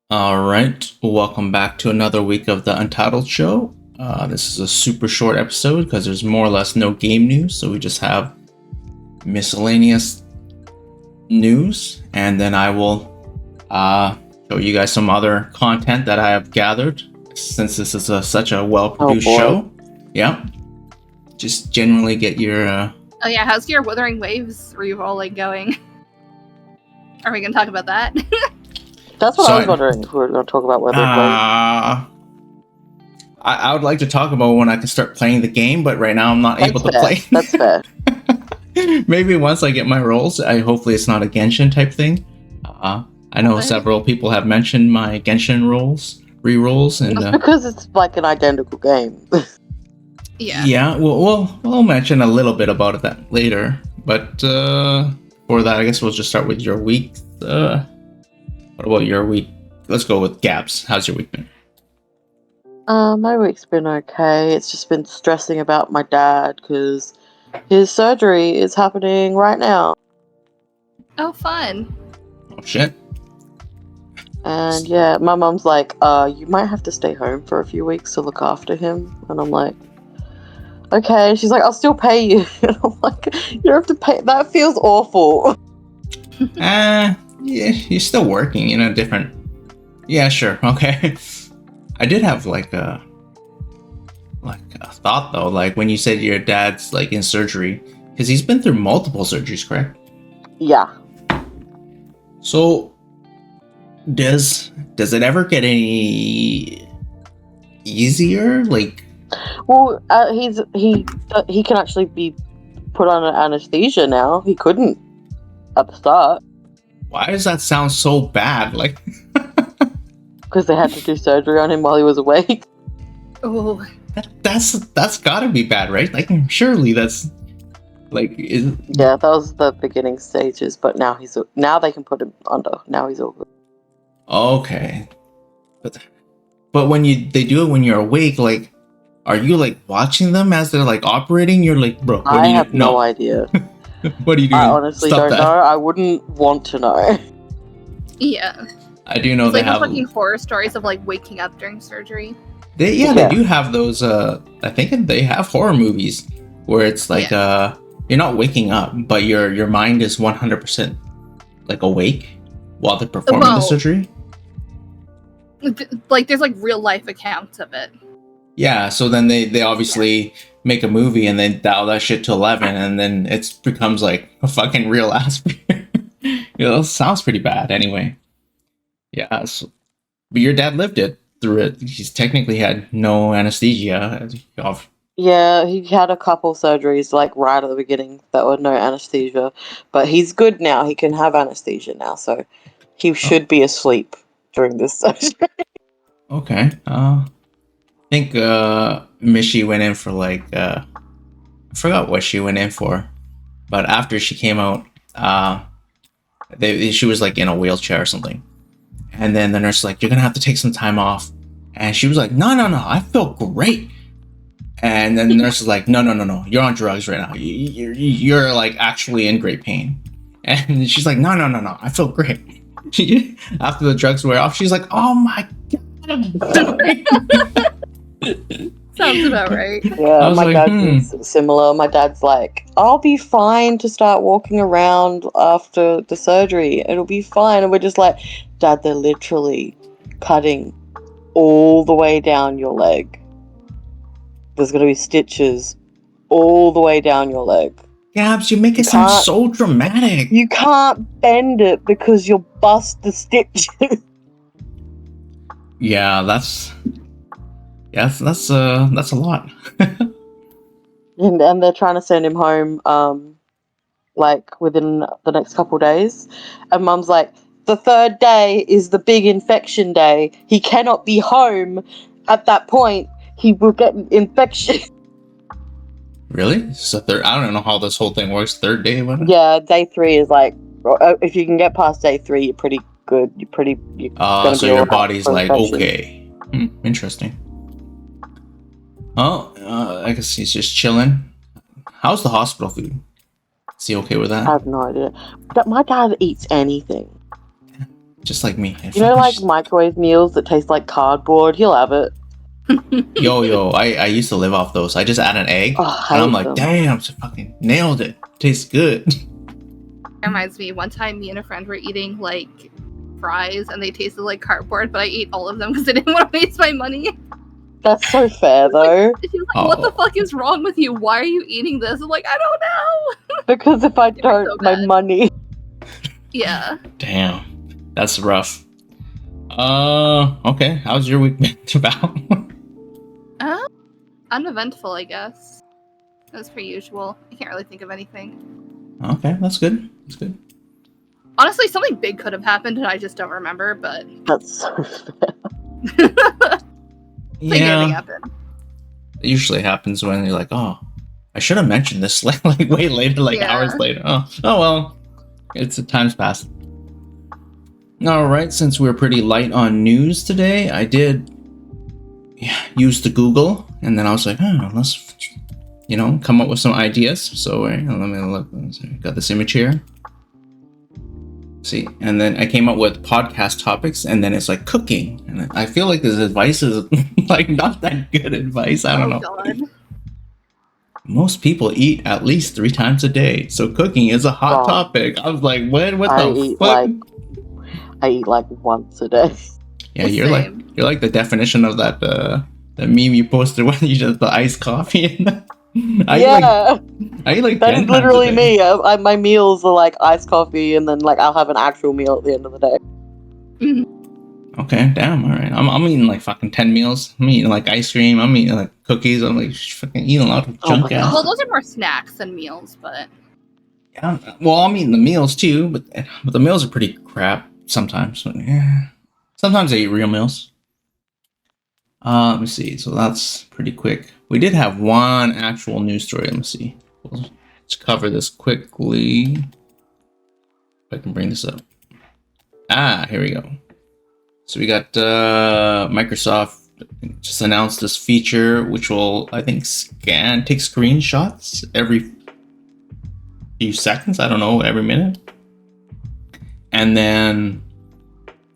All right, welcome back to another week of the Untitled show. This is a super short episode because there's more or less no game news, so we just have miscellaneous news, and then I will show you guys some other content that I have gathered since this is such a well-produced show. Yeah, just generally get your. Oh yeah, how's your Wuthering Waves re-rolling going? Are we gonna talk about that? That's what I was wondering if we were going to talk about Wuthering Waves. I would like to talk about when I can start playing the game, but right now I'm not able to play. That's fair. Maybe once I get my rolls, hopefully it's not a Genshin type thing. I know several people have mentioned my Genshin re-rolls, and it's because it's like an identical game. Yeah. We'll mention a little bit about that later. But for that, I guess we'll just start with your week. What about your week? Let's go with Gabz. How's your week been? My week's been okay. It's just been stressing about my dad because his surgery is happening right now. Oh, fun. Oh, shit. And yeah, my mum's like, you might have to stay home for a few weeks to look after him. And I'm like, okay. She's like, I'll still pay you. And I'm like, you don't have to pay. That feels awful. Yeah, you're still working in a different... Yeah, sure, okay. I did have like a thought though, like when you said your dad's like in surgery, because he's been through multiple surgeries, correct? Yeah. So does it ever get any easier? Like, well, he can actually be put on anesthesia now. He couldn't at the start. why does that sound so bad? Like, because they had to do surgery on him while he was awake. Oh, that's gotta be bad, right? Like, surely that's like yeah, that was the beginning stages, but now they can put him under. Now he's all good. Okay, but when they do it when you're awake, like, are you like watching them as they're like operating? You're like, bro, what I have no idea. What are you doing? I honestly don't know. I wouldn't want to know. yeah. I do know It's they like have fucking horror stories of like waking up during surgery. They do have those. I think they have horror movies where it's like you're not waking up, but your mind is 100% like awake while they're performing the surgery. Like there's like real life accounts of it. Yeah, so then they obviously make a movie and they dial that shit to 11, and then it becomes like a fucking real ass. Sounds pretty bad anyway. Yeah, but your dad lived it through it. He's technically had no anesthesia. Yeah, he had a couple surgeries like right at the beginning that were no anesthesia, but he's good now. He can have anesthesia now, so he should be asleep during this surgery. Okay. I think Mishi went in for like I forgot what she went in for, but after she came out, she was like in a wheelchair or something, and then the nurse was like, "You're gonna have to take some time off," and she was like, "No, I feel great." And then the nurse is like, "No, you're on drugs right now. You're like actually in great pain." And she's like, "No, I feel great." After the drugs wear off, she's like, "Oh my god." Sounds about right. Yeah, my dad's similar. My dad's like, I'll be fine to start walking around after the surgery. It'll be fine. And we're just like, Dad, they're literally cutting all the way down your leg. There's going to be stitches all the way down your leg. Gabz, you make it sound so dramatic. You can't bend it because you'll bust the stitches. Yeah, that's a lot. and they're trying to send him home like within the next couple days, and Mum's like, the third day is the big infection day. He cannot be home at that point. He will get an infection. Really? So I don't know how this whole thing works. Third day, what? Yeah, day 3 is like, if you can get past day 3, you're pretty good. So your body's like, okay. Interesting. Oh, I guess he's just chilling. How's the hospital food? Is he okay with that? I have no idea. But my dad eats anything. just like me. You know, like microwave meals that taste like cardboard? He'll have it. Yo, I used to live off those. I just add an egg, Oh, and I'm like, damn, so fucking nailed it. Tastes good. It reminds me, one time me and a friend were eating like fries and they tasted like cardboard, but I ate all of them because I didn't want to waste my money. That's so fair, though. She was like, what the fuck is wrong with you? Why are you eating this? I'm like, I don't know. Because if I It was don't, so my bad. money. Yeah. Damn, that's rough. Okay. How's your week been about? Uneventful, I guess. As per usual. I can't really think of anything. Okay, that's good. That's good. Honestly, something big could have happened and I just don't remember, but That's so fair. anything Yeah, happened. it usually happens when you're like, oh, I should have mentioned this like way later, like Yeah. hours later. Oh well, it's a time's passed. All right, since we're pretty light on news today, I did use the Google, and then I was like, oh, let's, come up with some ideas. So let me look. Got this image here. See, and then I came up with podcast topics, and then it's like cooking, and I feel like this advice is like not that good advice. I don't know. God. Most people eat at least 3 times a day, so cooking is a hot Oh. topic. I was like, what I the eat fuck? I eat like once a day. Yeah, you're like the definition of that the meme you posted when you just the iced coffee. I eat like that 10 is literally times a day. me. My meals are like iced coffee, and then like I'll have an actual meal at the end of the day. Okay, damn, all right. I'm eating like fucking 10 meals. I'm eating like ice cream. I'm eating like cookies. I'm like fucking eating a lot of Oh my junk God. ass. Well, those are more snacks than meals, but Yeah, well, I'm eating the meals too, but the meals are pretty crap sometimes. But, yeah. Sometimes I eat real meals. Let me see. So that's pretty quick. We did have one actual news story. Let me see. Let's cover this quickly. If I can bring this up. Here we go. So we got Microsoft just announced this feature, which will, I think, take screenshots every few seconds. I don't know, every minute. And then,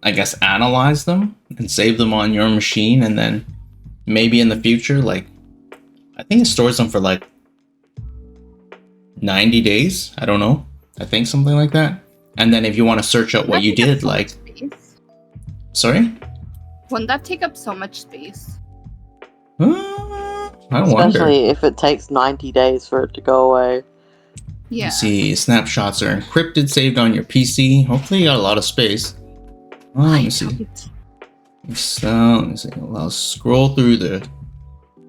I guess, analyze them and save them on your machine. And then maybe in the future, like, I think it stores them for like 90 days. I don't know. I think something like that. And then if you want to search out what you did, like, sorry? Wouldn't that take up so much space? I wonder. Especially if it takes 90 days for it to go away. Yeah. You see, snapshots are encrypted, saved on your PC. Hopefully you got a lot of space. Oh, let me see. So, let me see. I'll scroll through the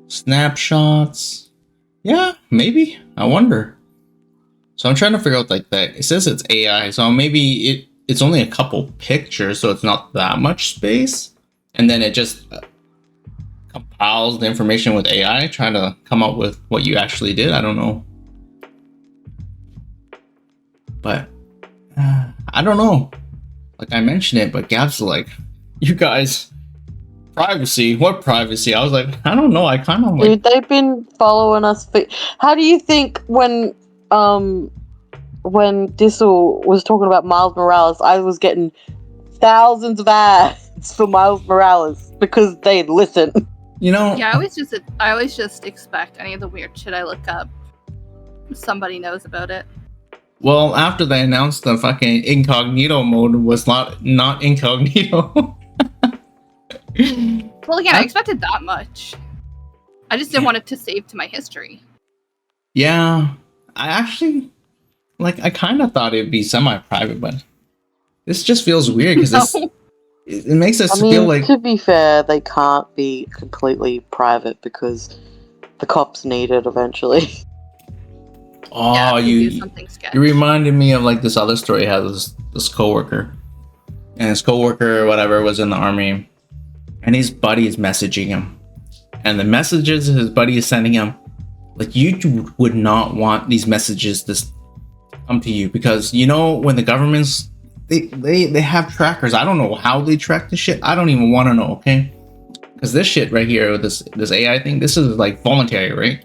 snapshots. Yeah, maybe. I wonder. So I'm trying to figure out like that. It says it's AI, so maybe it's only a couple pictures, so it's not that much space. And then it just compiles the information with AI, trying to come up with what you actually did. I don't know. But I don't know. Like I mentioned it, but Gabz like, you guys, privacy. What privacy? I was like, I don't know. I kind of like. Dude, they've been following us. How do you think when Dissel was talking about Miles Morales, I was getting thousands of ads for Miles Morales because they'd listen. You know. Yeah, I always just expect any of the weird shit I look up, somebody knows about it. Well, after they announced the fucking incognito mode was not incognito. Well, again, I expected that much. I just didn't want it to save to my history. Yeah, I actually I kind of thought it'd be semi-private, but this just feels weird because it makes us feel like. To be fair, they can't be completely private because the cops need it eventually. Oh, Yeah, you something sketch. reminded me of like this other story. Had this coworker, and his coworker, whatever, was in the army, and his buddy is messaging him, and the messages his buddy is sending him, like you would not want these messages to come to you because when the governments they have trackers. I don't know how they track this shit. I don't even want to know. Okay, because this shit right here, this AI thing, this is like voluntary, right?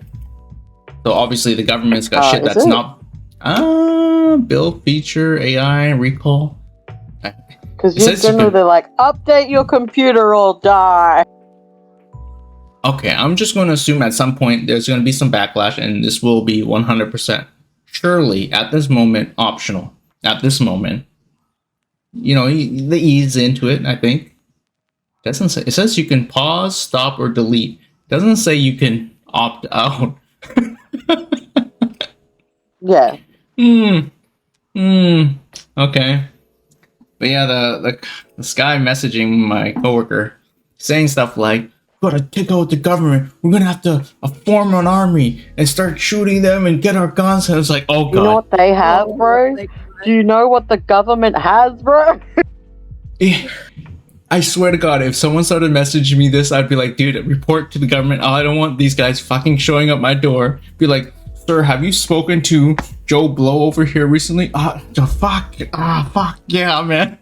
So obviously the government's got shit that's not bill feature AI recall. Because It says you generally can- they're like, update your computer or die. Okay, I'm just going to assume at some point there's going to be some backlash, and this will be 100%. Surely, at this moment, optional. At this moment, you know, they ease into it. I think. Doesn't say. It says you can pause, stop, or delete. Doesn't say you can opt out. Yeah. Okay. But yeah, this guy messaging my coworker, saying stuff like, "Gotta take out the government. We're gonna have to form an army and start shooting them and get our guns." And it's like, oh god. You know what they have, bro? Do you know what the government has, bro? I swear to God, if someone started messaging me this, I'd be like, dude, report to the government. I don't want these guys fucking showing up my door. Be like, sir, have you spoken to Joe Blow over here recently? Fuck, yeah, man.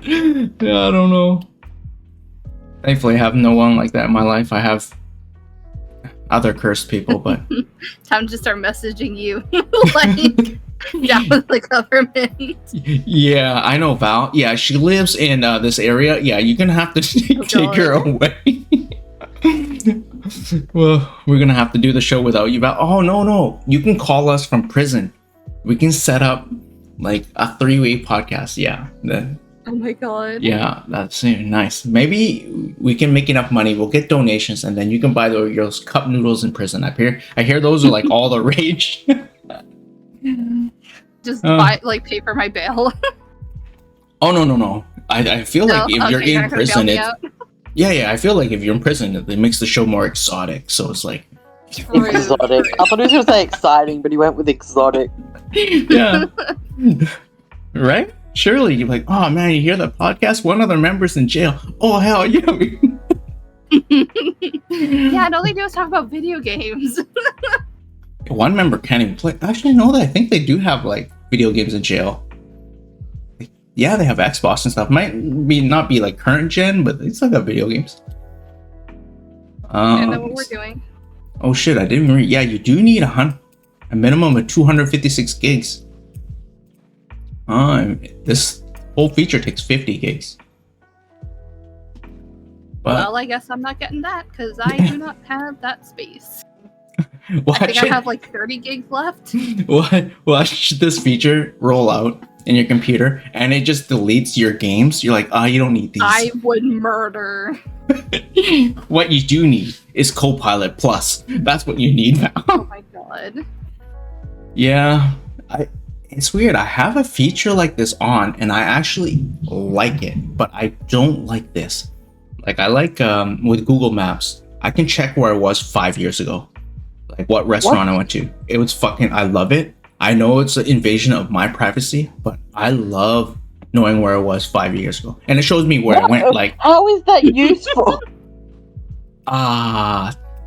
Yeah, I don't know. Thankfully, I have no one like that in my life. I have other cursed people, but... Time to start messaging you. Like, down with the government. Yeah, I know Val. Yeah, she lives in this area. Yeah, you're gonna have to take her away. Well, we're gonna have to do the show without you, Val. Oh, no. You can call us from prison. We can set up like a 3-way podcast. Yeah. Oh my god. Yeah, that's nice. Maybe we can make enough money. We'll get donations, and then you can buy those cup noodles in prison. I hear those are like all the rage. Just pay for my bail. Oh no. I feel like if you're in prison, I feel like if you're in prison, it makes the show more exotic. So it's like exotic. I thought he was gonna say exciting, but he went with exotic. Yeah. Right? Surely you're like, oh man, you hear that podcast? One of their members in jail. Oh hell yeah. Yeah, and all they do is talk about video games. One member can't even play. Actually, no, I think they do have like video games in jail. Yeah, they have Xbox and stuff. Might not be like current gen, but they still got video games. I know what we're doing. Oh shit, I didn't read. Yeah, you do need a minimum of 256 gigs. This whole feature takes 50 gigs. But, well, I guess I'm not getting that because I do not have that space. I think I have like 30 gigs left. Watch this feature roll out in your computer and it just deletes your games. You're like, you don't need these. I would murder. What you do need is Copilot Plus. That's what you need now. Oh my god. Yeah, it's weird. I have a feature like this on and I actually like it, but I don't like this. Like I like with Google Maps, I can check where I was 5 years ago. Like what restaurant I went to. It was I love it. I know it's an invasion of my privacy, but I love knowing where I was 5 years ago. And it shows me where I went. Like, how is that useful?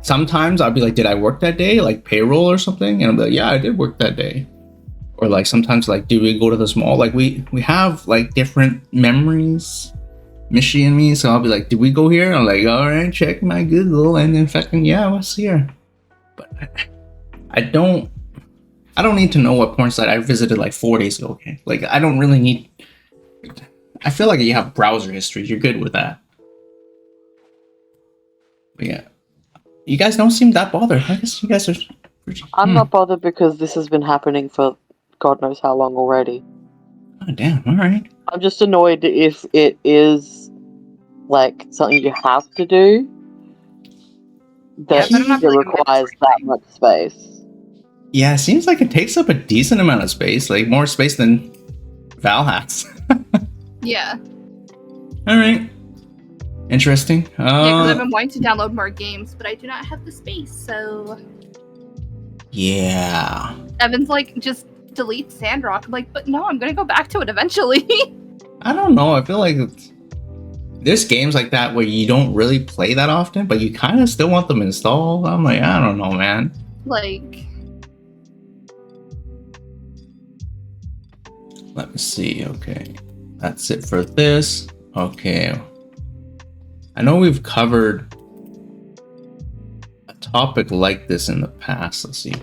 Sometimes I'll be like, did I work that day? Like payroll or something? And I'll be like, yeah, I did work that day. Or like sometimes like, did we go to this mall? Like we have like different memories, Michi and me. So I'll be like, did we go here? I'm like, all right, check my Google. And then fucking, yeah, what's here? But I don't need to know what porn site I visited like 4 days ago. Okay, like I don't really need. I feel like you have browser history. You're good with that. But yeah, you guys don't seem that bothered. I guess you guys are. I'm not bothered because this has been happening for God knows how long already. Oh damn! All right. I'm just annoyed if it is like something you have to do. That it requires that much space. Yeah, it seems like it takes up a decent amount of space, like more space than Val has. Yeah. All right. Interesting. Yeah, because I've been wanting to download more games, but I do not have the space, so... Yeah. Evan's like, just delete Sandrock. I'm like, but no, I'm going to go back to it eventually. I don't know. I feel like there's games like that where you don't really play that often, but you kind of still want them installed. I'm like, I don't know, man. Like... Let me see. Okay. That's it for this. Okay. I know we've covered a topic like this in the past. Let's see.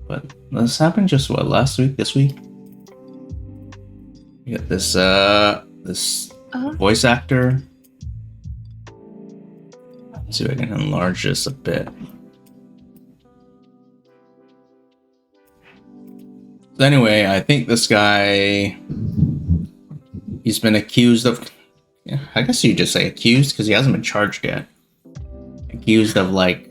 But this happened just what, last week? This week? You got this voice actor. Let's see if I can enlarge this a bit. So anyway, I think this guy, he's been accused of, yeah, I guess you just say accused because he hasn't been charged yet. Accused of like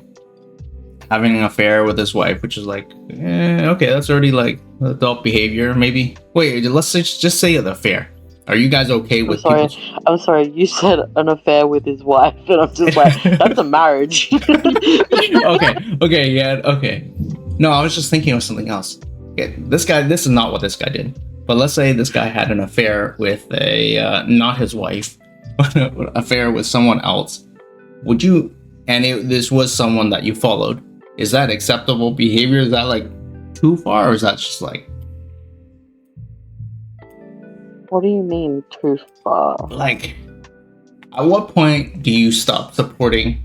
having an affair with his wife, which is like, okay, that's already like adult behavior, maybe. Wait, let's just say the affair. Are you guys okay with people? I'm sorry, you said an affair with his wife, and I'm just like, that's a marriage. Okay, yeah, okay. No, I was just thinking of something else. Okay, this is not what this guy did. But let's say this guy had an affair with not his wife, but an affair with someone else. Would you, this was someone that you followed, is that acceptable behavior? Is that like too far, or is that just like... What do you mean too far? Like, at what point do you stop supporting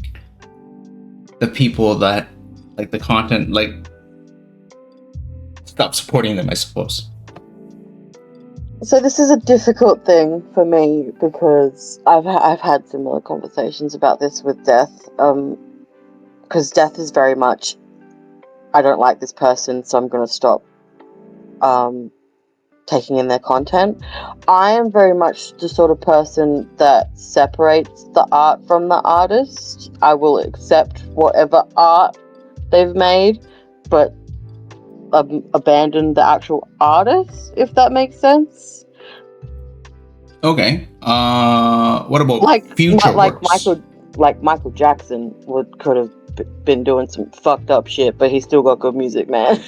the people that, like, the content, like, stop supporting them, I suppose? So this is a difficult thing for me because I've had similar conversations about this with Death. Because Death is very much, I don't like this person, so I'm going to stop taking in their content. I am very much the sort of person that separates the art from the artist. I will accept whatever art they've made, but abandon the actual artist, if that makes sense. Okay. What about future works? Michael Jackson could have been doing some fucked up shit, but he still got good music, man.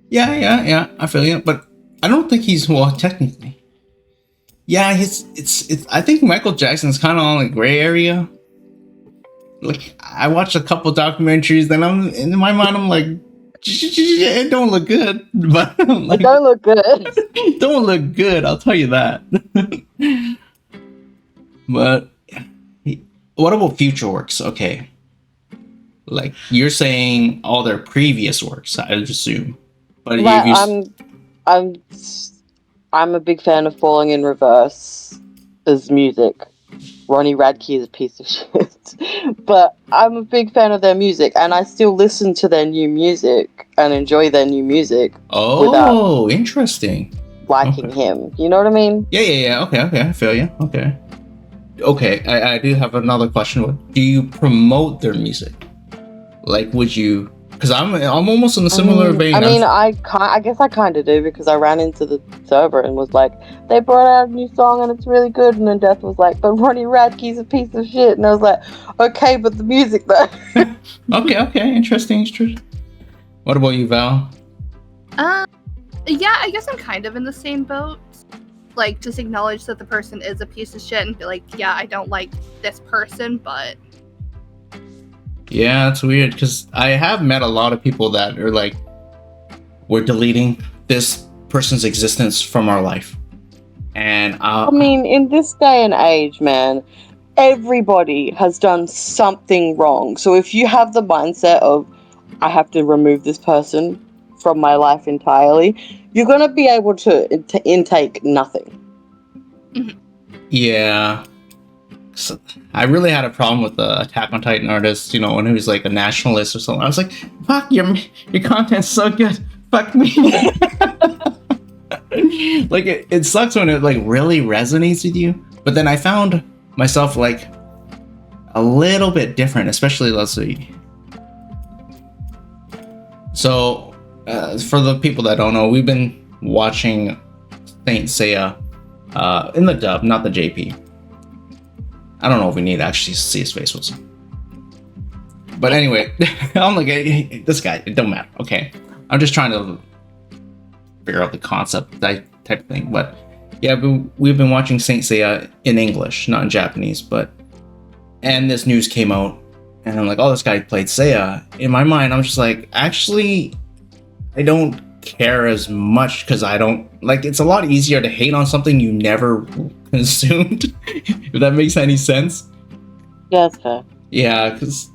Yeah. I feel you, but I don't think he's, well, technically. Yeah, it's. I think Michael Jackson's kind of on the gray area. Like, I watched a couple documentaries, then in my mind, I'm like, it don't look good, but like, it don't look good. Don't look good, I'll tell you that. But what about future works? Okay, like you're saying all their previous works, I would assume. But I'm a big fan of Falling in Reverse as music. Ronnie Radke is a piece of shit. But I'm a big fan of their music, and I still listen to their new music and enjoy their new music. Oh, interesting. Liking him. You know what I mean? Yeah. Okay, I feel you. Okay, I do have another question. Do you promote their music? Like, would you... Because I'm almost in a similar vein. I guess I kind of do, because I ran into the server and was like, they brought out a new song and it's really good, and then Death was like, but Ronnie Radke's a piece of shit, and I was like, okay, but the music though. okay, interesting. What about you, Val? Yeah, I guess I'm kind of in the same boat. Like, just acknowledge that the person is a piece of shit and be like, yeah, I don't like this person, but... Yeah, it's weird, because I have met a lot of people that are like, we're deleting this person's existence from our life. And I mean, in this day and age, man, everybody has done something wrong. So if you have the mindset of, I have to remove this person from my life entirely, you're going to be able to intake nothing. Yeah. So I really had a problem with the Attack on Titan artist, when he was like a nationalist or something. I was like, fuck, your content's so good. Fuck me. Like, it sucks when it like really resonates with you. But then I found myself like a little bit different, especially, let's see. So for the people that don't know, we've been watching Saint Seiya in the dub, not the JP. I don't know if we need to actually see his face. But anyway, I'm like, hey, this guy, it don't matter. Okay. I'm just trying to figure out the concept, that type of thing. But yeah, we've been watching Saint Seiya in English, not in Japanese. And this news came out, and I'm like, oh, this guy played Seiya. In my mind, I'm just like, actually, I don't care as much, because I don't, like, it's a lot easier to hate on something you never consumed, if that makes any sense. Yeah, that's fair. Yeah, because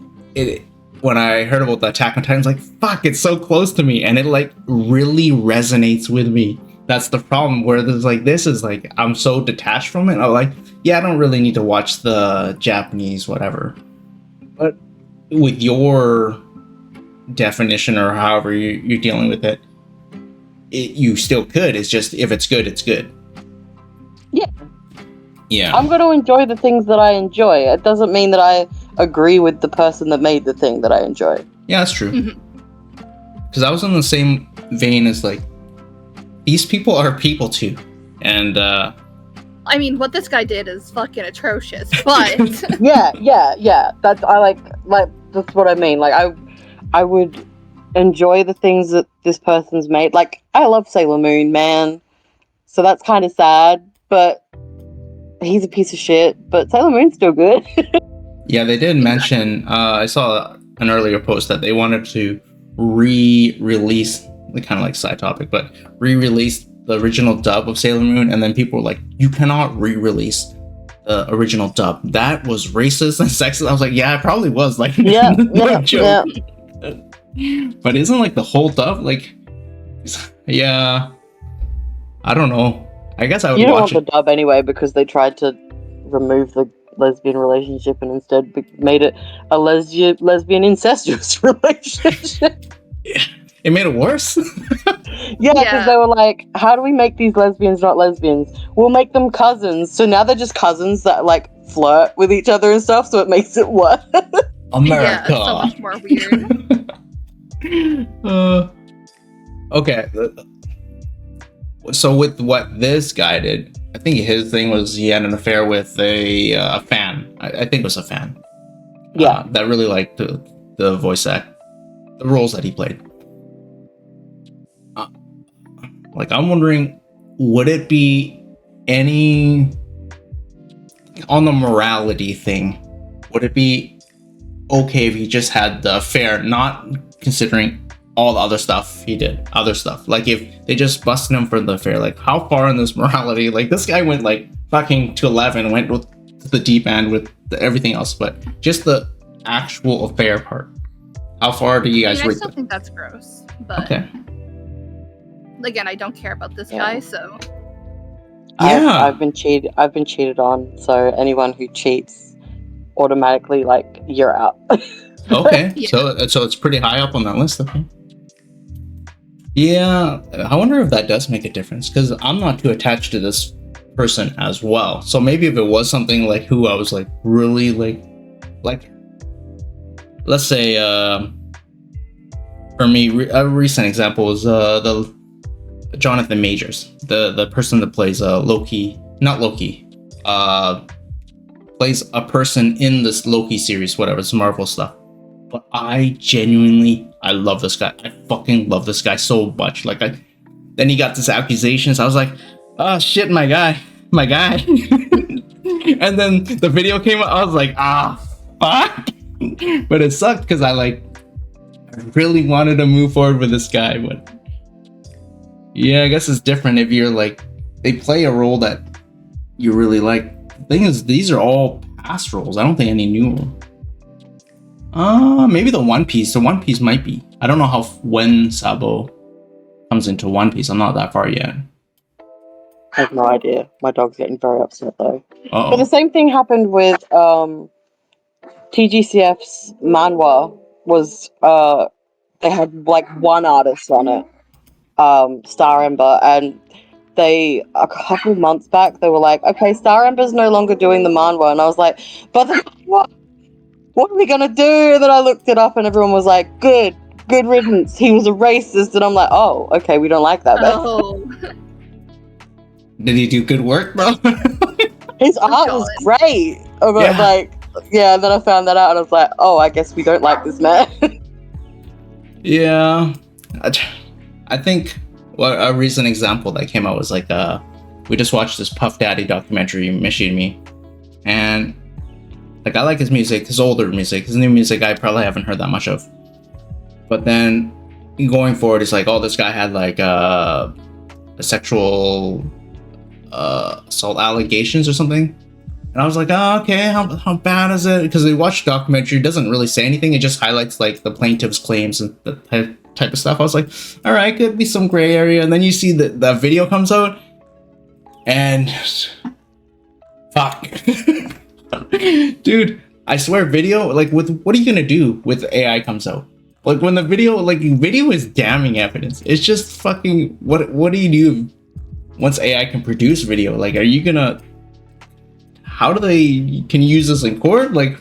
when I heard about the Attack on Titan, I was like, fuck, it's so close to me, and it like really resonates with me. that's the problem. Where there's like this is like I'm so detached from it. I'm like, yeah, I don't really need to watch the Japanese whatever. But with your definition or however you're dealing with it, you still could. It's just if it's good, it's good. Yeah. Yeah. I'm going to enjoy the things that I enjoy. It doesn't mean that I agree with the person that made the thing that I enjoy. Yeah, that's true. Because I was in the same vein as like, these people are people too. And I mean, what this guy did is fucking atrocious, but yeah. That's what I mean. Like I would enjoy the things that this person's made. Like I love Sailor Moon, man. So that's kind of sad, but he's a piece of shit. But Sailor Moon's still good. Yeah, they did mention. I saw an earlier post that they wanted to re-release, kind of like side topic, but re-release the original dub of Sailor Moon, and then people were like, "You cannot re-release the original dub. That was racist and sexist." I was like, "Yeah, it probably was." Like, no joke. But isn't like the whole dub like? Yeah, I don't know. I guess I would You don't watch want the dub anyway because they tried to remove the lesbian relationship and instead made it a lesbian incestuous relationship. Yeah. It made it worse. Yeah, because they were like, how do we make these lesbians not lesbians? We'll make them cousins. So now they're just cousins that like flirt with each other and stuff, so it makes it worse. America. Yeah, so much more weird. Okay. So with what this guy did, I think his thing was he had an affair with a fan. I think it was a fan. Yeah. That really liked the voice act, the roles that he played. Like, I'm wondering, would it be any, on the morality thing, would it be okay if he just had the affair, not considering all the other stuff he did, other stuff? Like, if they just busted him for the affair, like, how far in this morality? Like, this guy went, like, fucking to 11, went with the deep end with everything else, but just the actual affair part. How far do you guys I rate still that? think that's gross, but Okay. again, I don't care about this guy, so Yeah. I've been cheated on, so anyone who cheats automatically, like, you're out. Okay, Yeah. so it's pretty high up on that list. Okay. Yeah, I wonder if that does make a difference, because I'm not too attached to this person as well. So maybe if it was something like who I was like really like let's say for me a recent example is the Jonathan Majors, the person that plays Loki, not Loki, plays a person in this Loki series, whatever, it's Marvel stuff. But I love this guy. I fucking love this guy so much. Like, then he got this accusations. I was like, oh shit, my guy. And then the video came out. I was like, fuck. But it sucked because I really wanted to move forward with this guy. But yeah, I guess it's different if you're like, they play a role that you really like. The thing is, these are all past roles. I don't think any new role. Maybe the One Piece. The One Piece might be. I don't know when Sabo comes into One Piece. I'm not that far yet. I have no idea. My dog's getting very upset though. Uh-oh. But the same thing happened with TGCF's manhwa. Was they had like one artist on it, Star Ember, and they a couple months back they were like, okay, Star Ember's no longer doing the manhwa, and I was like, but the manhwa, what are we gonna do? And then I looked it up and everyone was like, good riddance, he was a racist. And I'm like, oh, okay, we don't like that. oh, Did he do good work, bro? His art was great. Yeah. Like, yeah, and then I found that out and I was like, oh, I guess we don't like this man. Yeah. I think a recent example that came out was like, we just watched this Puff Daddy documentary, Machine Me. And like, I like his music, his older music. His new music I probably haven't heard that much of. But then going forward, it's like, oh, this guy had like a sexual assault allegations or something. And I was like, oh, okay, how bad is it? Because we watched the documentary, it doesn't really say anything. It just highlights like the plaintiff's claims and the type of stuff. I was like, all right, could be some gray area. And then you see the video comes out, and fuck, dude, I swear, video, like, with what are you gonna do with AI comes out? Like, when the video is damning evidence. It's just fucking, what do you do once AI can produce video? Like, are you gonna, can you use this in court? Like,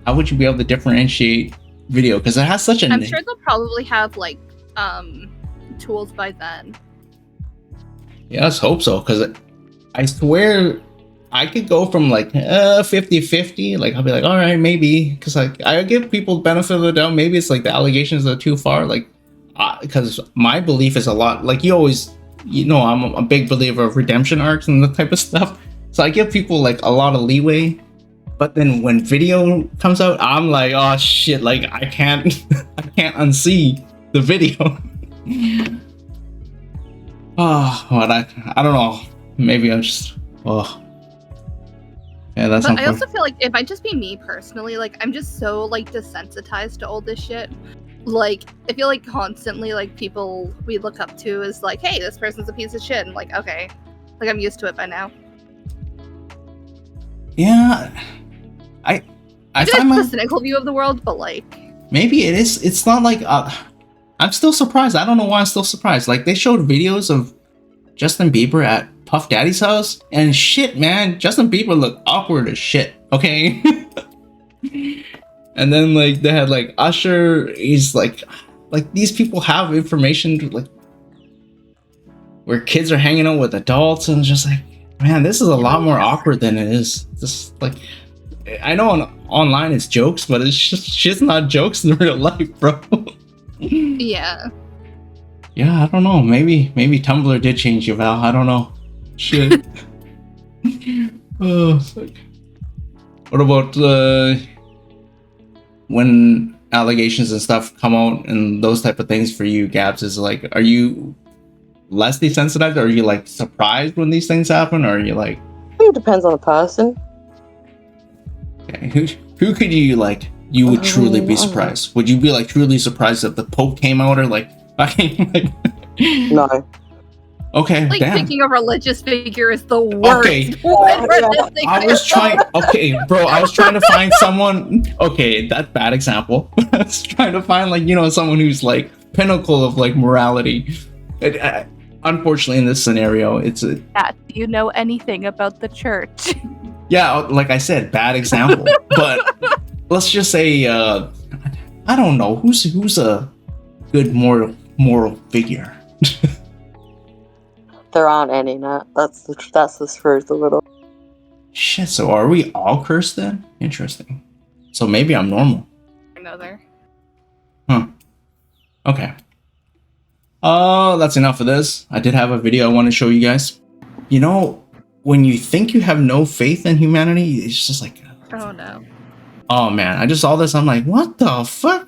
how would you be able to differentiate video? Because it has such a... I'm sure they'll probably have, like, tools by then. Yeah, let's hope so, because I swear I could go from, like, 50-50. Like, I'll be like, all right, maybe. Because, like, I give people benefit of the doubt. Maybe it's, like, the allegations are too far. Like, because my belief is a lot... Like, you always... You know, I'm a big believer of redemption arcs and that type of stuff. So I give people, like, a lot of leeway. But then when video comes out, I'm like, oh shit, like, I can't unsee the video. Oh, but I don't know. Maybe I'm just, yeah, that's. But I also feel like if I just be me personally, like, I'm just so, like, desensitized to all this shit. Like, I feel like constantly, like, people we look up to is like, hey, this person's a piece of shit. And like, okay, like, I'm used to it by now. Yeah, I find the cynical view of the world, but like, maybe it is. It's not like I'm still surprised. I don't know why I'm still surprised. Like, they showed videos of Justin Bieber at Puff Daddy's house, and shit, man, Justin Bieber looked awkward as shit. Okay. And then, like, they had, like, Usher. He's like these people have information, like, where kids are hanging out with adults, and just like, man, this is a lot more awkward than it is. Just like, I know online it's jokes, but it's just not jokes in real life, bro. yeah. Yeah, I don't know. Maybe Tumblr did change you, Val. I don't know. Shit. Oh, fuck. What about when allegations and stuff come out and those type of things for you, Gabz? Is like, are you less desensitized, or are you, like, surprised when these things happen, or are you like... I think it depends on the person. Okay, who could you, like, you would truly be surprised? Would you be, like, truly surprised if the Pope came out, or like fucking like... No. Okay, like, damn. Picking a religious figure is the worst. Okay. I was trying to find someone. Okay, that's bad example. I was trying to find, like, you know, someone who's, like, pinnacle of, like, morality. Unfortunately, in this scenario, it's a... Do you know anything about the church? Yeah, like I said, bad example. But let's just say, I don't know, who's a good moral figure. There aren't any, Nat. That's the truth of it all. Shit, so are we all cursed then? Interesting. So maybe I'm normal. Another. Huh. Okay. That's enough of this. I did have a video I want to show you guys. You know, when you think you have no faith in humanity, it's just like... Oh no. Oh man, I just saw this, I'm like, what the fuck?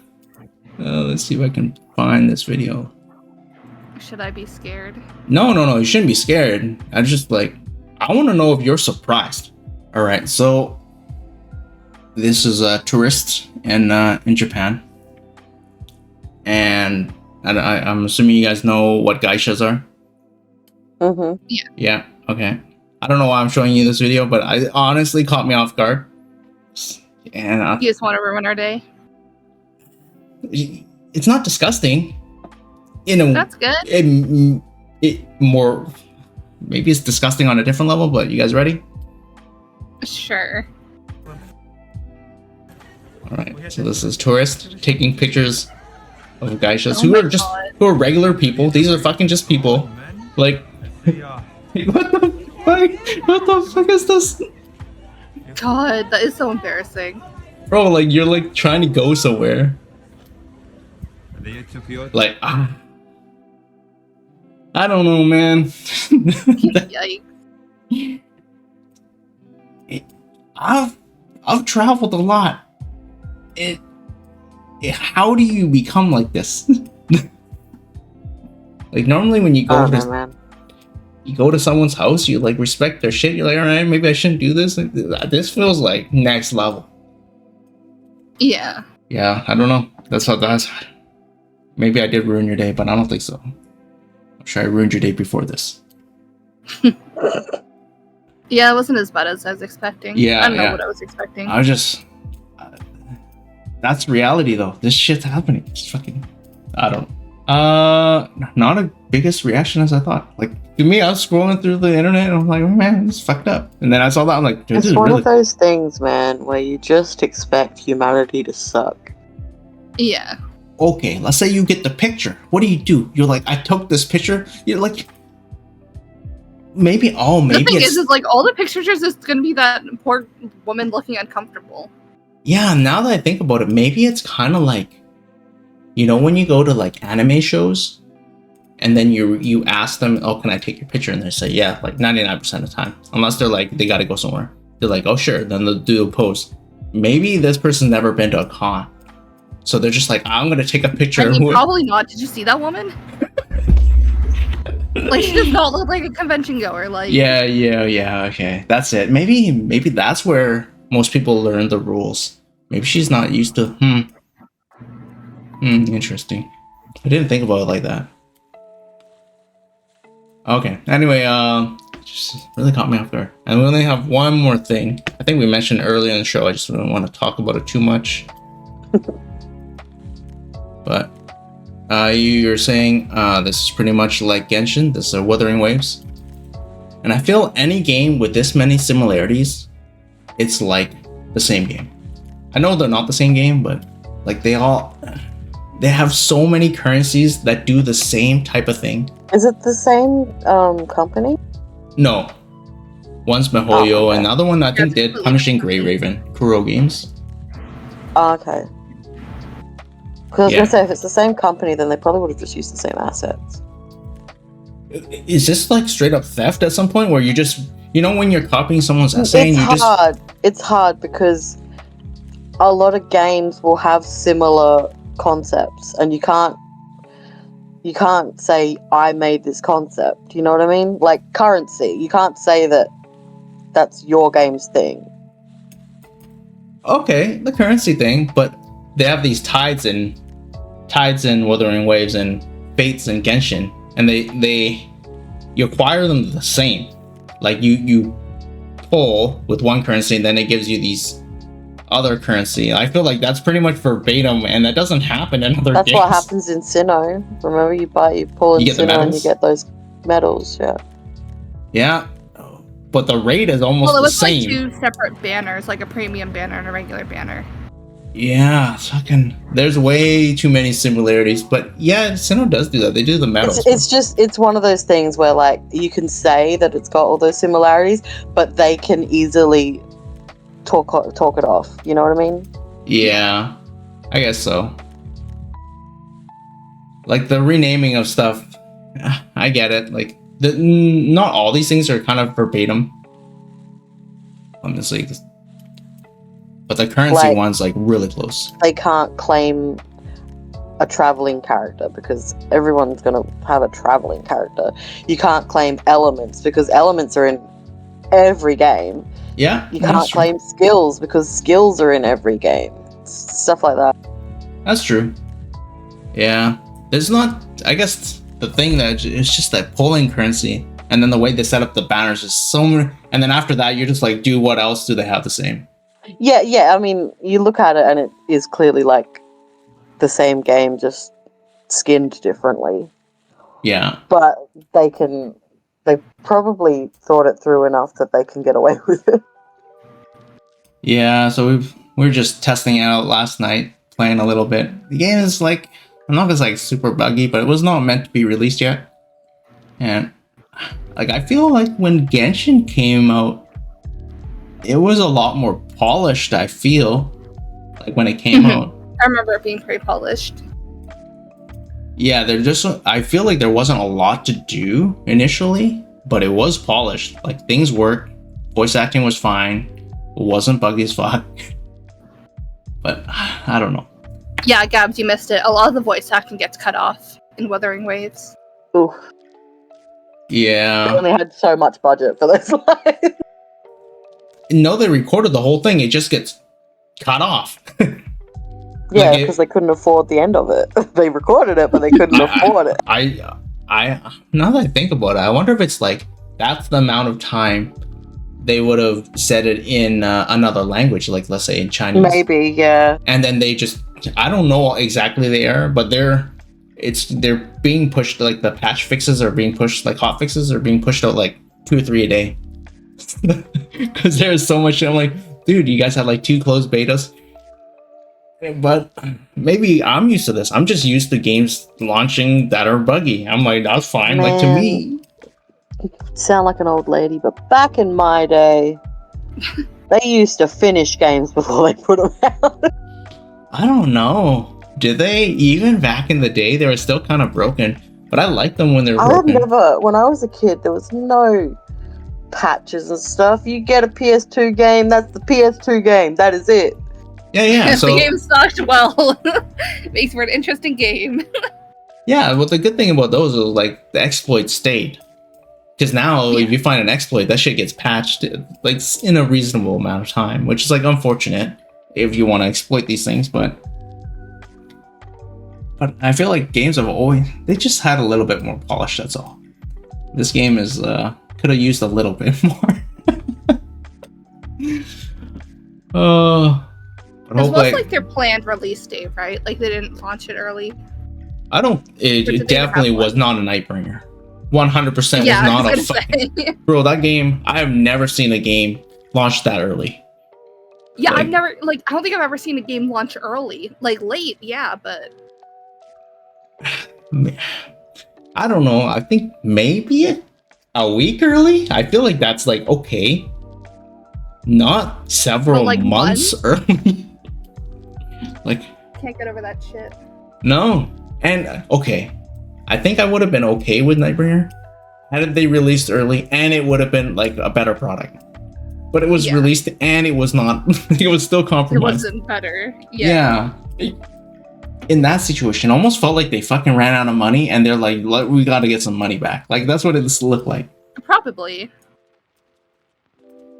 Let's see if I can find this video. Should I be scared? No, you shouldn't be scared. I just, like, I want to know if you're surprised. All right, so this is a tourist in Japan, and I'm assuming you guys know what geishas are. Mm-hmm. Yeah. Okay. I don't know why I'm showing you this video, but it honestly caught me off guard. And You just want to ruin our day? it's not disgusting. You know, That's good. It more, maybe it's disgusting on a different level, but you guys ready? Sure. All right. So this is tourist taking pictures of geishas Oh who are regular people. These are fucking just people. Like, what the fuck is this? God, that is so embarrassing. Bro, like, you're, like, trying to go somewhere. Like, I don't know, man. Yikes. I've traveled a lot. How do you become like this? Like, normally when you go you go to someone's house, you, like, respect their shit. You're like, all right, maybe I shouldn't do this. Like, this feels like next level. Yeah. Yeah, I don't know. That's how that's. Maybe I did ruin your day, but I don't think so. I'm sure I ruined your day before this. Yeah, it wasn't as bad as I was expecting. Yeah, I don't know yeah. what I was expecting. I was just... that's reality, though. This shit's happening. It's fucking... I don't know. Not a biggest reaction as I thought. Like, to me, I was scrolling through the internet and I'm like, man, this is fucked up. And then I saw that, I'm like, dude, It's this is one really... of those things, man, where you just expect humanity to suck. Yeah. Okay, let's say you get the picture. What do? You're like, I took this picture. You're like... maybe The thing it's... is like all the pictures are just gonna be that poor woman looking uncomfortable. Yeah, now that I think about it, maybe it's kind of like, you know, when you go to like anime shows and then you ask them, oh, can I take your picture? And they say, yeah, like 99% of the time. Unless they're like, they got to go somewhere. They're like, oh, sure. Then they'll do a pose. Maybe this person's never been to a con. So they're just like, I'm going to take a picture. I mean, probably not. Did you see that woman? Like, she does not look like a convention goer. Like, Yeah. Okay. That's it. Maybe that's where most people learn the rules. Maybe she's not used to, interesting. I didn't think about it like that. Okay. Anyway, just really caught me off guard. And we only have one more thing. I think we mentioned earlier in the show. I just don't want to talk about it too much. But you're saying this is pretty much like Genshin. This is Wuthering Waves. And I feel any game with this many similarities, it's like the same game. I know they're not the same game, but like they have so many currencies that do the same type of thing. Is it the same company? No. One's MiHoYo, okay. and the other one I think did Punishing Grey Raven. Kuro Games. Oh, okay. Because I was Yeah. going to say, if it's the same company, then they probably would have just used the same assets. Is this like straight up theft at some point where you just, you know, when you're copying someone's essay and you just... It's hard because a lot of games will have similar concepts and you can't say I made this concept, you know what I mean? Like currency, you can't say that that's your game's thing. Okay, the currency thing, but they have these tides in Wuthering Waves and Fates in Genshin, and you acquire them the same. Like you pull with one currency and then it gives you these other currency. I feel like that's pretty much verbatim, and that doesn't happen in other That's games. what happens in Sinnoh. Remember, you pull in You get the Sinnoh and medals? you get those medals. Yeah. Yeah, but the rate is almost well, it the was same. like two separate banners, like a premium banner and a regular banner. Yeah, fucking. There's way too many similarities, but yeah, Sinnoh does do that. They do the medals. It's one of those things where like you can say that it's got all those similarities, but they can easily talk it off. You know what I mean? Yeah, I guess so. Like the renaming of stuff, I get it. Like not all these things are kind of verbatim, honestly. But the currency one's like really close. They can't claim a traveling character because everyone's going to have a traveling character. You can't claim elements because elements are in every game. Yeah. You can't claim skills because skills are in every game. Stuff like that. That's true. Yeah. There's not, I guess the thing that it's just that pulling currency, and then the way they set up the banners is so many, and then after that you're just like, dude, what else do they have the same? Yeah. I mean, you look at it and it is clearly like the same game, just skinned differently. Yeah. But they probably thought it through enough that they can get away with it. Yeah, so we were just testing it out last night, playing a little bit. The game is like, I'm not gonna say like super buggy, but it was not meant to be released yet. And like I feel like when Genshin came out, it was a lot more polished, I feel. Like when it came out. I remember it being pretty polished. Yeah, I feel like there wasn't a lot to do initially, but it was polished. Like things worked, voice acting was fine, it wasn't buggy as fuck. But I don't know. Yeah, Gabz, you missed it. A lot of the voice acting gets cut off in Wuthering Waves. Ooh. Yeah. They only had so much budget for those lines. No, they recorded the whole thing. It just gets cut off. Yeah, Like, because they couldn't afford the end of it. They recorded it, but they couldn't afford it. I now that I think about it, I wonder if it's like that's the amount of time they would have said it in another language, like let's say in Chinese. Maybe, yeah. And then they just, I don't know exactly the error, but they're being pushed, like the patch fixes are being pushed, like hot fixes are being pushed out like 2 or 3 a day. Because there's so much. I'm like, dude, you guys had like 2 closed betas. But maybe I'm used to this. I'm just used to games launching that are buggy. I'm like, that's fine. Man. Like, to me, Sound like an old lady, but back in my day, they used to finish games before they put them out. I don't know. Did they? Even back in the day, they were still kind of broken. But I liked them when they were broken. When I was a kid, there was no patches and stuff. You get a PS2 game, that's the PS2 game. That is it. Yeah. If the game sucked, well, makes for an interesting game. Yeah, well, the good thing about those is like the exploits stayed. Because now, if you find an exploit, that shit gets patched like in a reasonable amount of time, which is like unfortunate if you want to exploit these things. But I feel like games have always, they just had a little bit more polish. That's all. This game is could have used a little bit more. But This was like their planned release date, right? Like they didn't launch it early. I don't. It definitely was not a Nightbringer. 100% was not a fucking. Bro, that game, I have never seen a game launch that early. Yeah, Like, I've never, like, I don't think I've ever seen a game launch early. Like, late, yeah, but... I don't know. I think maybe a week early? I feel like that's, like, okay. Not several like months early. Like... Can't get over that shit. No. And, okay. I think I would have been okay with Nightbringer had they released early, and it would have been like a better product. But it was released and it was not. It was still compromised. It wasn't better. Yeah. In that situation, almost felt like they fucking ran out of money, and they're like, "We got to get some money back." Like that's what it looked like. Probably.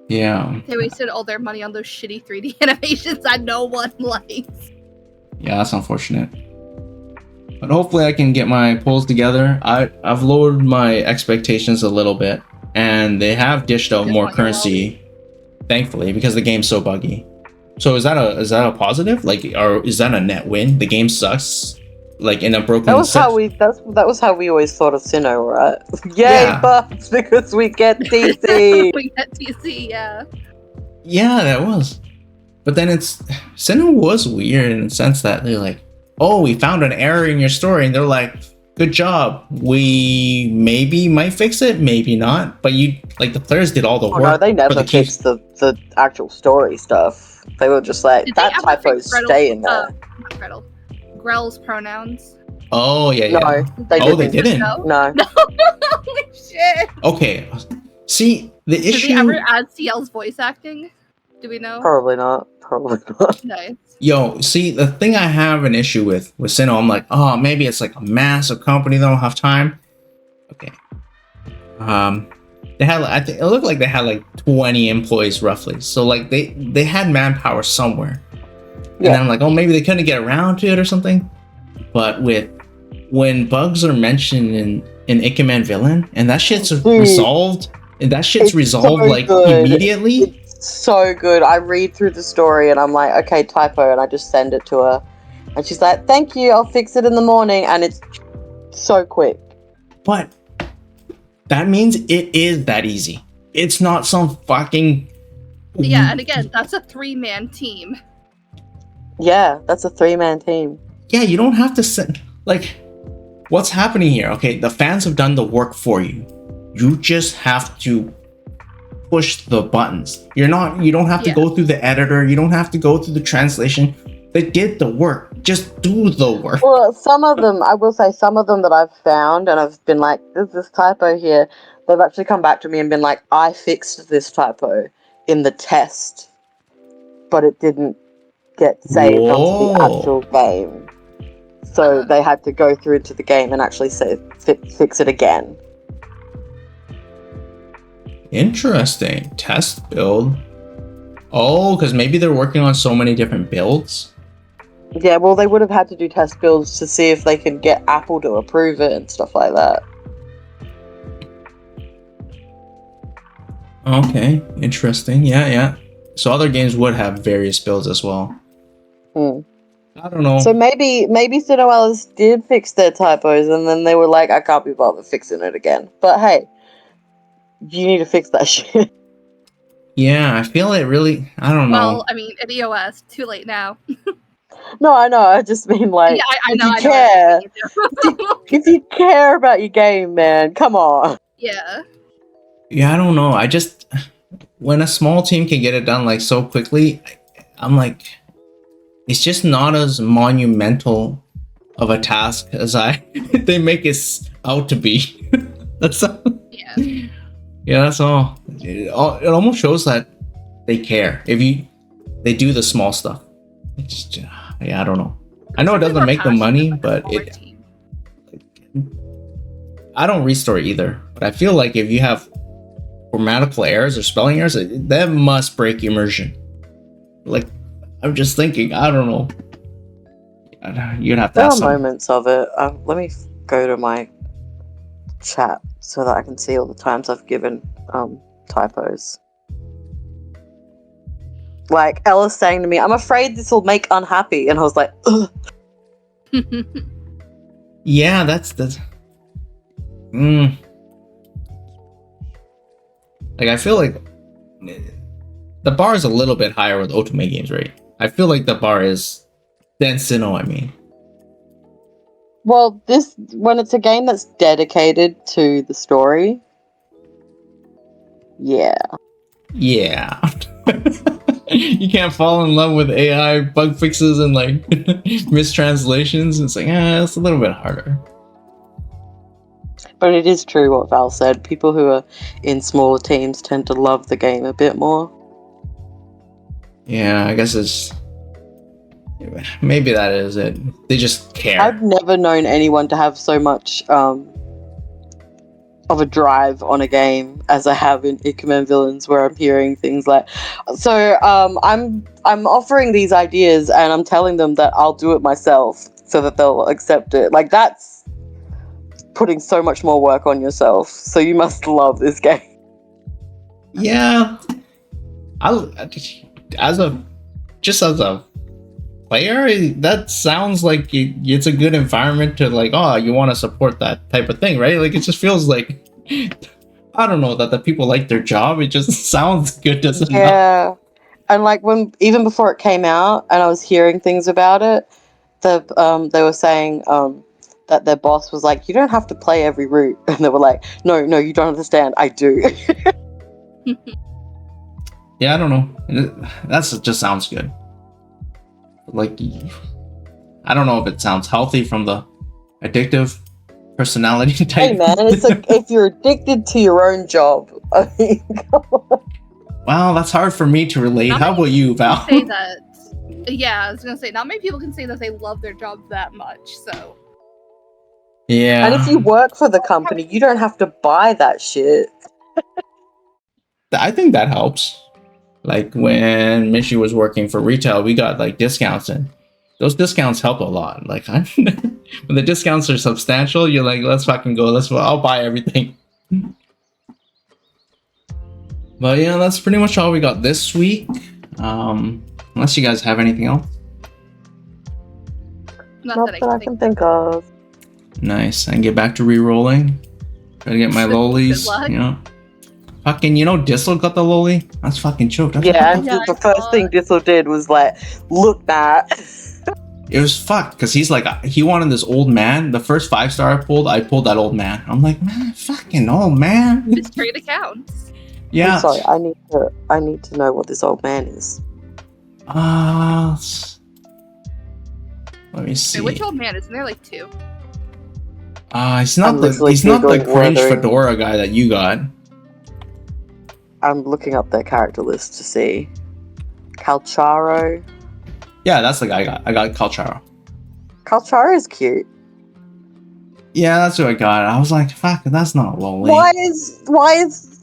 Yeah. They wasted all their money on those shitty 3D animations that no one likes. Yeah, that's unfortunate. But hopefully I can get my pulls together. I've lowered my expectations a little bit, and they have dished out more currency, thankfully, because the game's so buggy. So is that a positive? Like, or is that a net win? The game sucks, like in a broken. That was how we always thought of Sinnoh, right? Yay, bugs, because we get DC. We get DC, yeah. Yeah, that was. But then Sinnoh was weird in the sense that they're like, oh, we found an error in your story, and they're like, good job. We maybe might fix it, maybe not. But you, like, the players did all the work. No, they never fixed the actual story stuff. They were just like, that typo stay in there. Grell's pronouns. Oh, yeah. No, they didn't. No. Holy shit. Okay. See, the issue... Did they ever add CL's voice acting? Do we know? Probably not. Nice. Yo, see, the thing I have an issue with Sinnoh, I'm like, oh, maybe it's like a massive company, they don't have time. Okay. They had, I think it looked like they had like 20 employees roughly. So like they had manpower somewhere. Yeah. And I'm like, oh, maybe they couldn't get around to it or something. But when bugs are mentioned in Ikemen Villain, and that shit's resolved, and that shit's resolved so like immediately. So good. I read through the story and I'm like, okay, typo, and I just send it to her, and she's like, thank you, I'll fix it in the morning, and it's so quick. But that means it is that easy. It's not some fucking... Yeah, and again, that's a 3-man team. Yeah, that's a 3-man team. Yeah, you don't have to send... Like, what's happening here? Okay, the fans have done the work for you. You just have to push the buttons. You don't have to go through the editor. You don't have to go through the translation. They did the work. Just do the work. Well, some of them, I will say, some of them that I've found and I've been like, there's this typo here. They've actually come back to me and been like, I fixed this typo in the test, but it didn't get saved onto the actual game. So they had to go through to the game and actually fix it again. Interesting. Test build. Oh, because maybe they're working on so many different builds. Yeah, well, they would have had to do test builds to see if they can get Apple to approve it and stuff like that. Okay, interesting. Yeah. So other games would have various builds as well. I don't know. So maybe Cinewalis did fix their typos, and then they were like, I can't be bothered fixing it again. But hey, you need to fix that shit. Yeah, I feel it really. I don't know. Well, I mean, at EOS, too late now. No, I know. I just mean like, Yeah, I if know. you I care, know. if you care about your game, man, come on. Yeah. Yeah, I don't know. I just when a small team can get it done like so quickly, I'm like, it's just not as monumental of a task as they make it out to be. That's all. Yeah. Yeah, that's all. It almost shows that they care if they do the small stuff. It's just, yeah, I don't know. I know it doesn't make the money, but I don't restore either. But I feel like if you have grammatical errors or spelling errors, that must break immersion. Like, I'm just thinking, I don't know. You'd have to There ask are moments of it. Let me go to my chat so that I can see all the times I've given typos. Like Ella's saying to me, I'm afraid this will make unhappy, and I was like, ugh. Yeah, that's like, I feel like the bar is a little bit higher with Otome games, right? I feel like the bar is Densino, I mean. Well, when it's a game that's dedicated to the story, yeah. Yeah. You can't fall in love with AI bug fixes and like mistranslations. It's like, it's a little bit harder. But it is true what Val said. People who are in smaller teams tend to love the game a bit more. Yeah, I guess maybe that is it. They just care. I've never known anyone to have so much of a drive on a game as I have in Ikemen Villains, where I'm hearing things like, so I'm offering these ideas and I'm telling them that I'll do it myself so that they'll accept it. Like, that's putting so much more work on yourself. So you must love this game. Yeah, as a player, that sounds like it's a good environment to like, you want to support that type of thing, right? Like, it just feels like, I don't know, that the people like their job. It just sounds good, doesn't it? Yeah. And like, even before it came out and I was hearing things about it, they were saying that their boss was like, you don't have to play every route. And they were like, no, you don't understand. I do. Yeah, I don't know. That just sounds good. Like, I don't know if it sounds healthy from the addictive personality type. Hey man, it's like, if you're addicted to your own job, I mean, come on. Wow, that's hard for me to relate. How about you, Val? Say that. Yeah, I was gonna say, not many people can say that they love their job that much. So. Yeah. And if you work for the company, you don't have to buy that shit. I think that helps. Like, when Michi was working for retail, we got like discounts, and those discounts help a lot. Like, when the discounts are substantial, you're like, let's fucking go. I'll buy everything. But yeah, that's pretty much all we got this week. Unless you guys have anything else. Not that I can think of. Nice. And get back to re-rolling. Try to get my lollies. You know. Fucking, Dissel got the lolly? That's fucking choked. Yeah, and the first thing Dissel did was like, look, Matt. It was fucked, because he's like, he wanted this old man. The first 5-star I pulled that old man. I'm like, man, fucking old man. It's trade accounts. Yeah. I'm sorry, I need to know what this old man is. Let me see. Wait, which old man? Isn't there like 2? He's not the cringe Wuthering. fedora guy that you got. I'm looking up their character list to see. Calcharo. Yeah, that's the guy I got. I got Calcharo. Calcharo is cute. Yeah, that's what I got. I was like, fuck, that's not lolly. Why is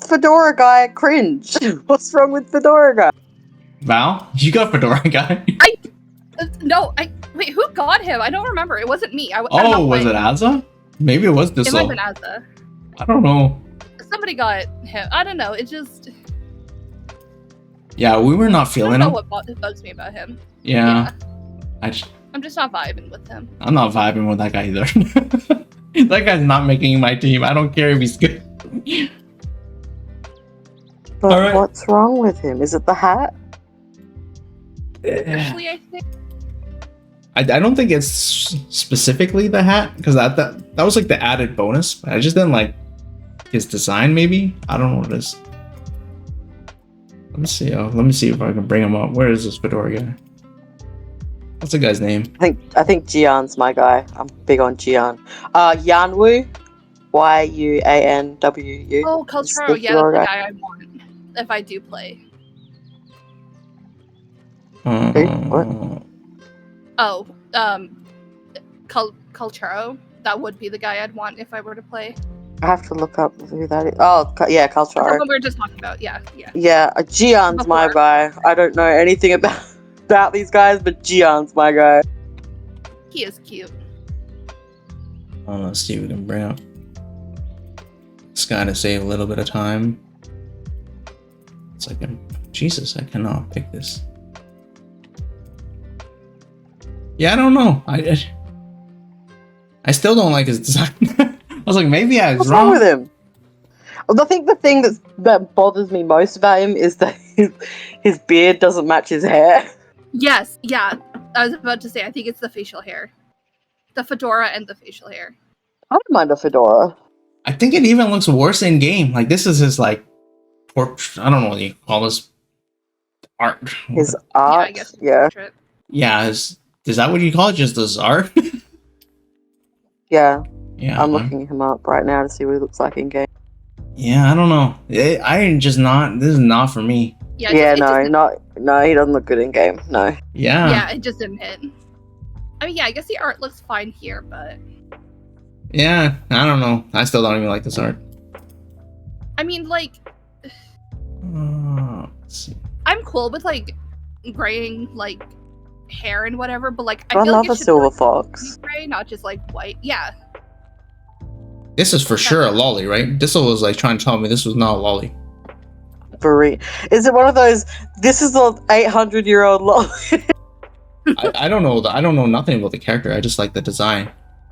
Fedora guy cringe? What's wrong with Fedora guy? Val, you got fedora guy. No, wait. Who got him? I don't remember. It wasn't me. I don't know was it Azza? Maybe it was It Dissel. might have been Azza. I don't know. Somebody got him. I don't know. It just. Yeah, we were not I feeling don't know him. what bugs me about him. Yeah. I'm just not vibing with him. I'm not vibing with that guy either. That guy's not making my team. I don't care if he's good. But Alright. what's wrong with him? Is it the hat? Actually, I think. I don't think it's specifically the hat, because that was like the added bonus. But I just didn't like his design. Maybe I don't know what it is. Let me see. Let me see if I can bring him up. Where is this fedora guy? What's the guy's name? I think Jian's my guy. I'm big on Jian. Yanwu, Yuanwu. Oh, Culturo. Yeah, that's the guy I want if I do play. What? Oh, Culturo. That would be the guy I'd want if I were to play. I have to look up who that is. Oh, yeah, That's the Culturo. one we were just talking about. Yeah. Yeah, Jian's my Before. guy. I don't know anything about these guys, but Jian's my guy. He is cute. Let's see if we can bring up this guy to save a little bit of time. It's like, Jesus, I cannot pick this. Yeah, I don't know. I still don't like his design. I was like, maybe I was What's wrong. wrong with him? Well, I think the thing that bothers me most about him is that his beard doesn't match his hair. Yes. Yeah. I was about to say. I think it's the facial hair, the fedora, and the facial hair. I don't mind a fedora. I think it even looks worse in game. Like, this is his like portrait. I don't know what you call this art. His Yeah, art. I guess. Yeah. Portrait. Yeah, is that what you call it? Just his art? Yeah. Yeah, I'm looking him up right now to see what he looks like in game. Yeah, I don't know. I just not. This is not for me. Yeah. Yeah, it just, no, he doesn't look good in game. No. Yeah. Yeah, it just didn't hit. I mean, yeah, I guess the art looks fine here, but Yeah, I don't know. I still don't even like this art. I mean, like, Let's see. I'm cool with like graying like hair and whatever, but like I I feel love like a it should be, silver like, fox. gray, not just like white. Yeah. This is for sure a lolly, right? This was like trying to tell me this was not a lolly. Is it one of those? This is the 800-year-old lol. I don't know. I don't know nothing about the character. I just like the design,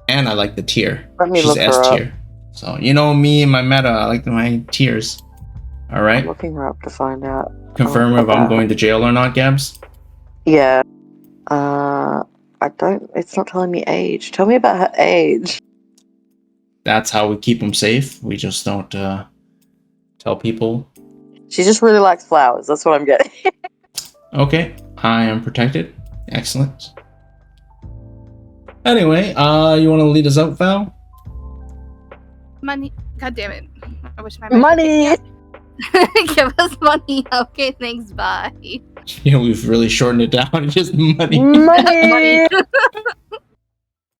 and I like the tier. Let me She's look her S up. tier. So you know me and my meta. I like my tiers. All right. I'm looking her up to find out. Confirm if I'm going to jail or not, Gabz. Yeah. I don't. It's not telling me age. Tell me about her age. That's how we keep them safe. We just don't tell people. She just really likes flowers. That's what I'm getting. Okay, I am protected. Excellent. Anyway, you want to lead us out, Val? Money. God damn it. I wish my Money. Give us money. Okay, thanks. Bye. Yeah, we've really shortened it down. It's just money. Money.